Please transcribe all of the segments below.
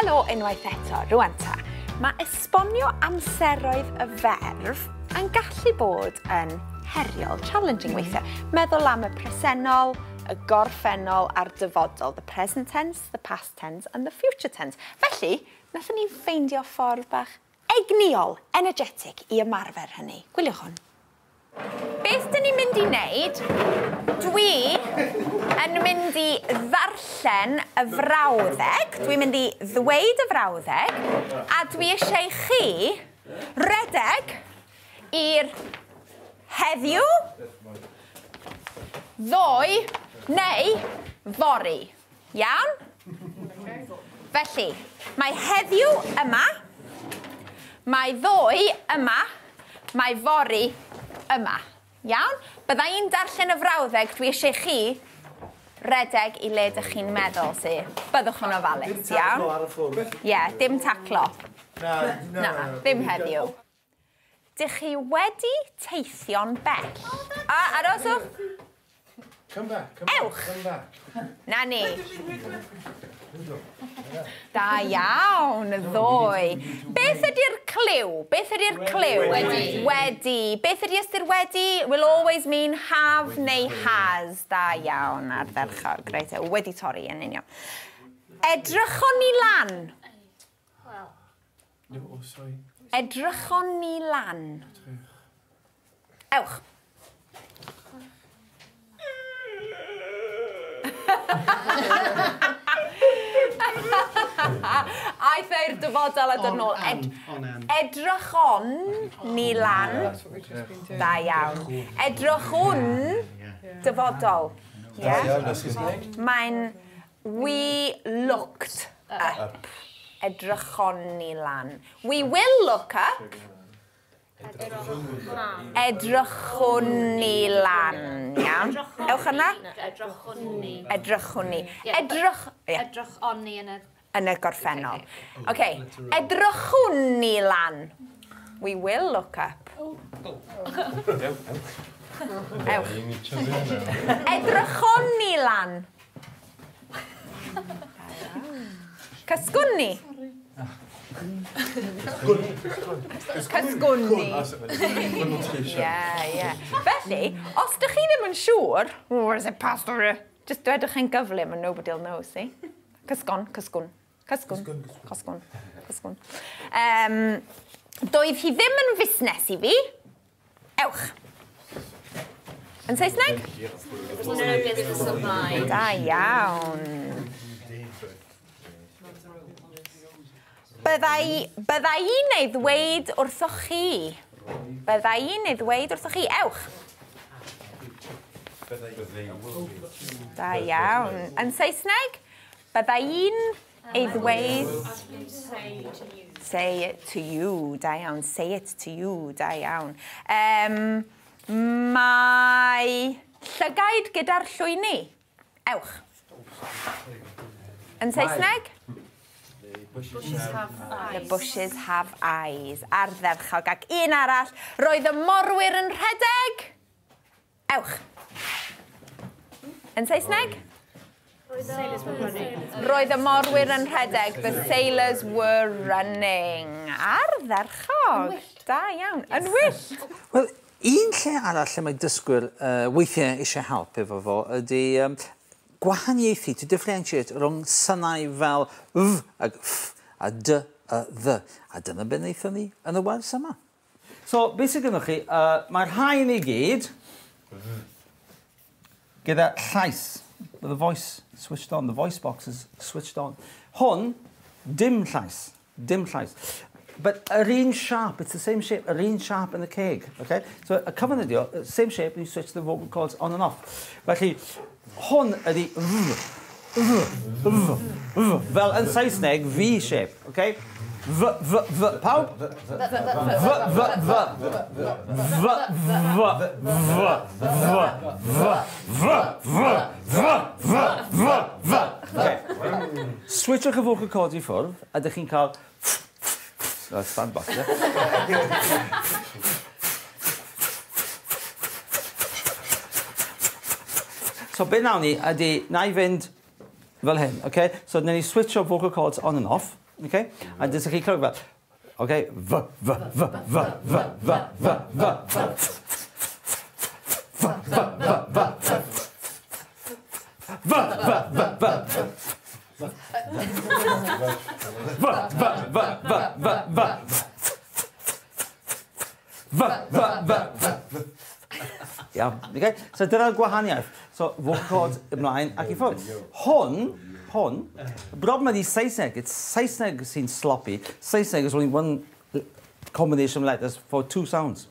Helo unwaith eto, rwan ta. Mae esbonio amseroedd y ferf yn gallu bod yn heriol, challenging weithiau. Meddwl am y presennol, y gorffennol a'r dyfodol, the present tense, the past tense and the future tense. Felly, wnaethon ni ffeindio ffordd bach egniol, energetic i ymarfer hynny. Gwyliwch hwn. Beth dyn ni'n mynd i wneud, dwi yn mynd i ddarllen y frawddeg, dwi'n mynd i ddweud y frawddeg, a dwi eisiau chi redeg i'r heddiw, ddoe neu fori. Iawn? Felly, mae heddiw yma, mae ddoe yma, mae fori yma. Iawn? Bydda i'n darllen y frawddeg, dwi eisiau chi redeg i le ydych chi'n meddwl sy. Byddwch yn ofalus, iawn? Dim taclo ar y ffwrdd? Ie, dim taclo. Na, ddim heddiw. Dych chi wedi teithio'n bell? Aroswch? Come back. Ewch! Come back. Na ni. Da iawn, ddoe. Beth ydy'r cliw? Beth ydy'r cliw? Wedi. Beth ydy ystyr wedi? Will always mean have neu has. Da iawn, ardderchog. Greit, wedi torri yn union. Edrychon ni lan. No, sorry. Edrychon ni lan. Ewch. Aeth e'r dyfodol a dod nôl. Edrychon ni lan. Da iawn. Edrychwn dyfodol. Mae'n we looked up. Edrychon ni lan. We will look up. Edrychwn ni lan, iawn? Ewch yna? Edrychwn ni. Edrychon ni yn y gorffennol. OK. Edrychwn ni lan. We will look up. Ewch. Edrychon ni lan. Cysgwn ni. Cysgwn ni. Ie. Felly, os ydych chi ddim yn siŵr, where is it passed over? Just dwedwch chi'n gyflym and nobody will know, see? Cysgon. Doedd hi ddim yn fusnes i fi. Ewch. Yn Saesneg? No business of mine. Da iawn. Bydda i'n ei ddweud wrthoch chi. Bydda i'n ei ddweud wrthoch chi. Ewch. Da iawn. Yn Saesneg, bydda i'n ei ddweud... Say it to you. Da iawn. Say it to you. Da iawn. Mae llygaid gyda'r llwyni. Ewch. Yn Saesneg? The bushes have eyes. Ardderchog. Ac un arall. Roedd y morwyr yn rhedeg. Ewch. Yn Saesneg? Roedd y morwyr yn rhedeg. The sailors were running. Ardderchog. Da iawn. Yn wyllt. Wel, un lle arall lle mae dysgwyr weithiau eisiau help efo fo ydy gwahaniaethu, to differentiate rhwng synau fel f ag f a d a dd. A dyna beth wnaethon ni yn y wers yma. So, beth sydd gennych chi, mae'r rhain i gyd gyda llais. With the voice switched on, the voice box is switched on. Hwn, dim llais. But yr un sharp, it's the same shape, yr un sharp yn y ceg. Okay? So, y cyfan ydi o, same shape, and you switch the vocal cords on and off. Felly, hwn ydi fel yn Saesneg, V-shape, okay? Pawb? Switchwch y vocal cords i ffwrdd, a ydych chi'n cael... Stand back, yeah? So, be nawn ni ydy, na I fynd fel hyn, okay? So, then you switch your vocal cords on and off. Okay? A dys chi clywed fel, okay? Iawn, okay? So dyna'r gwahaniaeth. So, vocal cords ymlaen ac i ffwrdd. Hwn, y broblem ydy Saesneg. It's Saesneg sy'n sloppy. Saesneg is only one combination of letters for two sounds.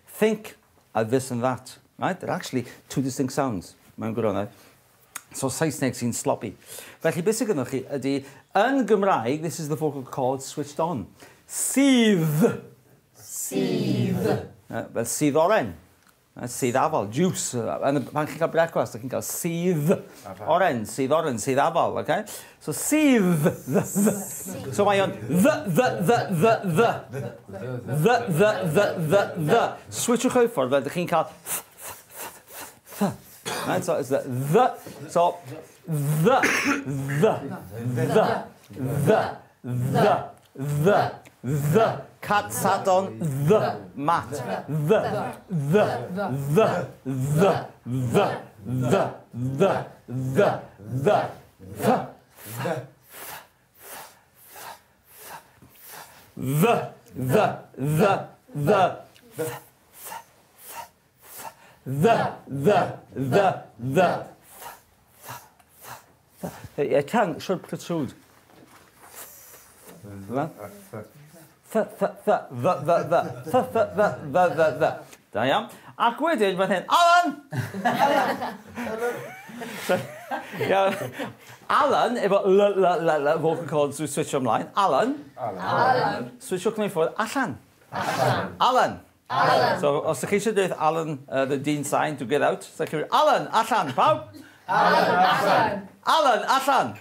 Think of this and that, right? They're actually two distinct sounds. Mae'n gwrando. So Saesneg sy'n sloppy. Felly, beth sydd gynnwch chi ydy, yn Gymraeg, this is the vocal cord switched on. Sydd. Fel sydd oren. Sydd afal, juice. Pan chi'n cael brecwast, chi'n cael sydd oren, sydd afal, okay? So sydd, so mae o'n the. Switchwch o'i ffordd, fel chi'n cael right? So it's the, so the. Cat sat on the mat. The. Your tongue should protrude. Da iawn. Ac wedyn, fan hyn, Alan! Alan, efo vocal cords we switch ymlaen. Alan. Switchwch nhw i ffwrdd. Allan. Alan. So, os ydych chi eisiau dweud Alan, the Dean sign to get out, so chi'n Alan, allan, pawb? Alan, allan.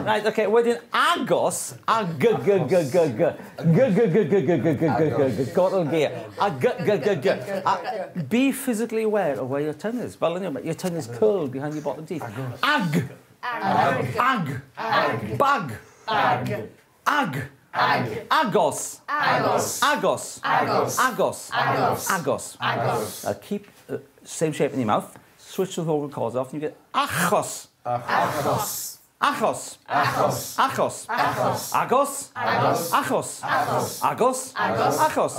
Right, okay, wedyn agos, be physically aware of where your tongue is. Your tongue is curled behind your bottom teeth. Agos. Keep same shape in your mouth. Switch the vocal cords off and you get achos. Agos. Agos. Agos. Agos. Agos. Agos. Agos. Agos.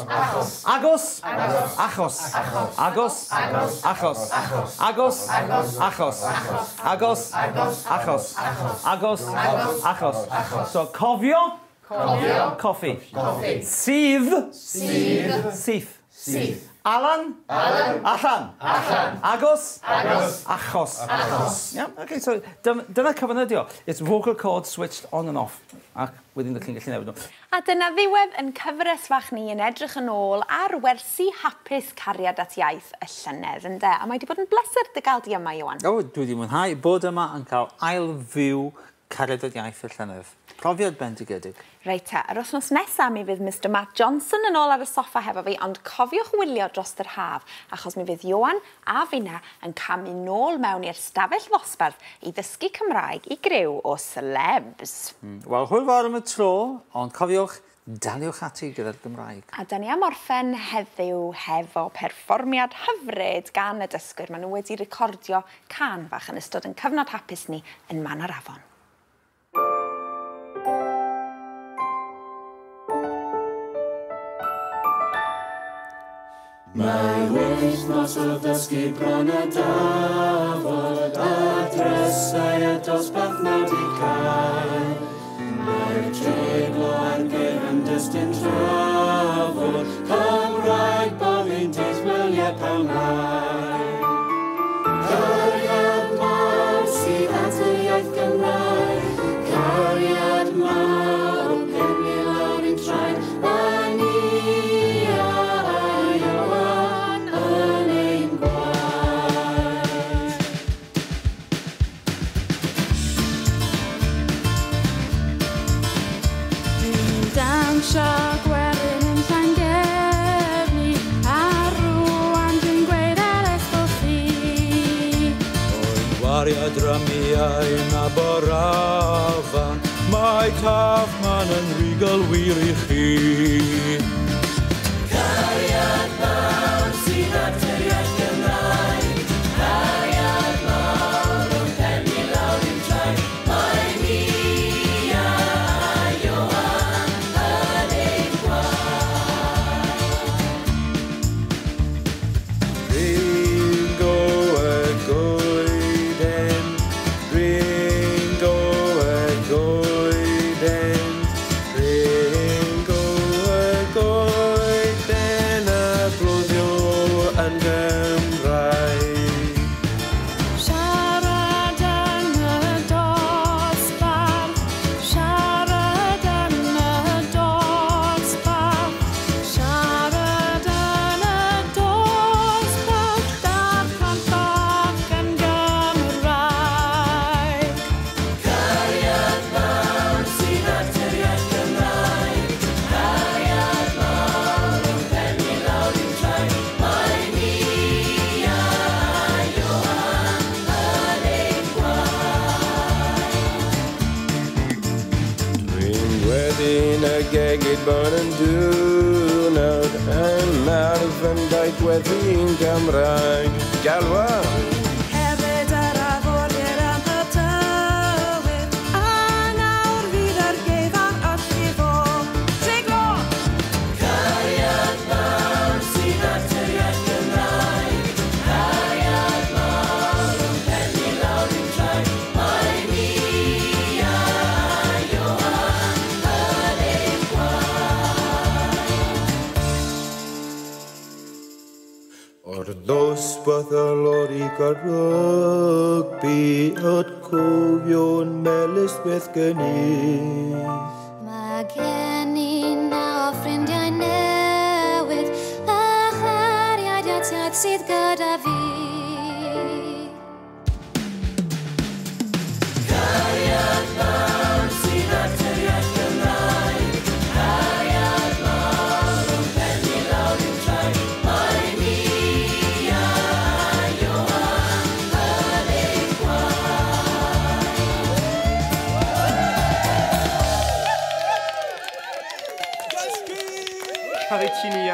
Agos. Agos. Agos. So cofio. Coffee. Sydd. Syth. Alan. Allan. Agos. Achos. Yeah, okay, so dyna cyfynyddio. It's vocal cords switched on and off. Ac wedyn ydych chi'n gallu newid nhw. A dyna ddiwedd yn cyfres fach ni yn edrych yn ôl ar wersi hapus cariad at iaith y llynedd, ynde? A mae wedi bod yn bleser dy gael di yma, Iwan. O, dwi wedi mwynhau bod yma yn cael ail fyw cariad at iaith y llynedd. Profiad bendigedig. Reit yr wythnos nesaf mi fydd Mr Matt Johnson yn ôl ar y soffa hefo fi, ond cofiwch wylio dros yr haf, achos mi fydd Ioan a finna yn camu nôl mewn i'r stafell ddosbarth i ddysgu Cymraeg i griw o celebs. Wel, hwyl fawr am y tro, ond cofiwch, daliwch ati gyda'r Gymraeg. A da ni am orffen heddiw hefo perfformiad hyfryd gan y dysgwyr. Maen nhw wedi recordio can fach yn ystod yn cyfnod hapus ni yn Man yr Afon. Mae wythnos o ddysgu bron a dafod a drysau a dosbarth nawr di cael. Mae'r treiglo ar gefndes dyn trafod, Cymraeg bofi'n disgwyliau pawb lai. Cariad mawr sydd at y iaith Gymraeg, cariad mawr pen i lawr i'n traed, a ni Siog wedyn yn Llangefni, a rwan dwi'n gweud ar Cariad ramiau na borafan, mae Taffman yn rigol wir I chi. Cariad mawr sy'n arteriad Gymraeg, cariad mawr o'n penni lawr i'n traed, mae ni a Ioan yn ein gwaed. Ringo y goeden, ringo y goeden, ringo y goeden, a glwyddio yn Gymraeg. Siarad yn y dosbarth, siarad yn y dosbarth, siarad yn y dosbarth, darllen bach yn Gymraeg. Cariad mawr sy'n arteriad Gymraeg, cariad mawr o'n penni lawr i'n traed, mae ni a Ioan yn ein gwaed. Dwi'n wedyn y gegid bod yn diwrnod yn arf yn daith wedyn Gymraeg. Galwa! Hefyd yr aforiad am y tywydd, a nawr fydd yr geifar allu fo. Treiglo! Cariad mawr sy'n arteriad Gymraeg, cariad mawr o'n penni lawr i'n traed, mae ni a Ioan yn ein gwaed. O'r ddosbarth y lori gael rygbi at cofio'n melys beth gynnydd. Mae gen I naw ffrindiau newydd, a chariadiad sydd gyda fi. Cariad mawr sy'n arteriad Gymraeg, cariad mawr o'n penni lawr i'n traed, mae ni a Ioan yn ein gwaed. Caritini,